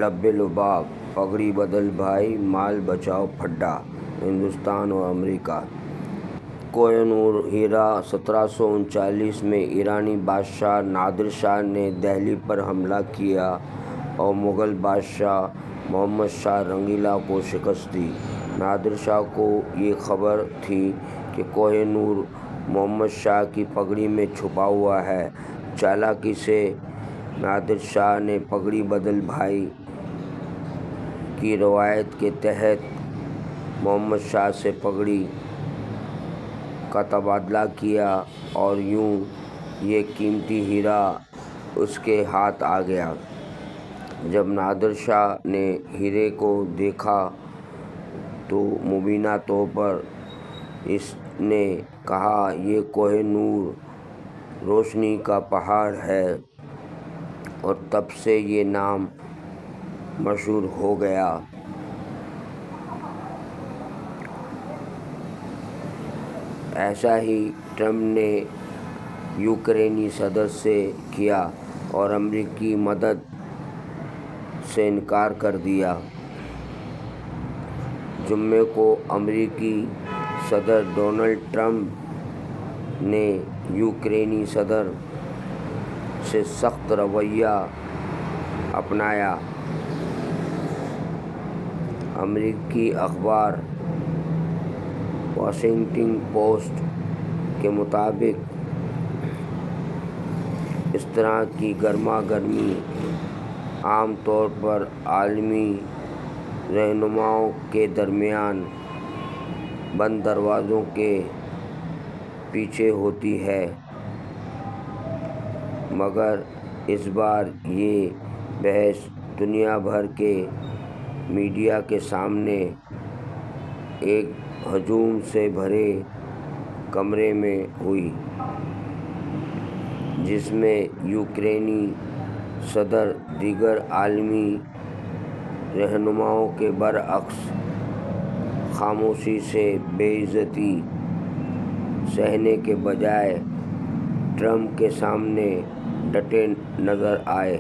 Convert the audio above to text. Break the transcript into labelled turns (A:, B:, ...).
A: لب لباب، پگڑی بدل بھائی، مال بچاؤ پھڈا، ہندوستان اور امریکہ۔ کوہ نور ہیرا 1739 میں ایرانی بادشاہ نادر شاہ نے دہلی پر حملہ کیا اور مغل بادشاہ محمد شاہ رنگیلا کو شکست دی۔ نادر شاہ کو یہ خبر تھی کہ کوہ نور محمد شاہ کی پگڑی میں چھپا ہوا ہے۔ چالاکی سے نادر شاہ نے پگڑی بدل بھائی کی روایت کے تحت محمد شاہ سے پگڑی کا تبادلہ کیا اور یوں یہ قیمتی ہیرا اس کے ہاتھ آ گیا۔ جب نادر شاہ نے ہیرے کو دیکھا تو مبینہ طور پر اس نے کہا، یہ کوہ نور روشنی کا پہاڑ ہے، اور تب سے یہ نام مشہور ہو گیا۔ ایسا ہی ٹرمپ نے یوکرینی صدر سے کیا اور امریکی مدد سے انکار کر دیا۔ جمعے کو امریکی صدر ڈونلڈ ٹرمپ نے یوکرینی صدر سے سخت رویہ اپنایا۔ امریکی اخبار واشنگٹن پوسٹ کے مطابق اس طرح کی گرما گرمی عام طور پر عالمی رہنماؤں کے درمیان بند دروازوں کے پیچھے ہوتی ہے، مگر اس بار یہ بحث دنیا بھر کے میڈیا کے سامنے ایک ہجوم سے بھرے کمرے میں ہوئی، جس میں یوکرینی صدر دیگر عالمی رہنماؤں کے برعکس خاموشی سے بے عزتی سہنے کے بجائے ٹرمپ کے سامنے ڈٹے نظر آئے۔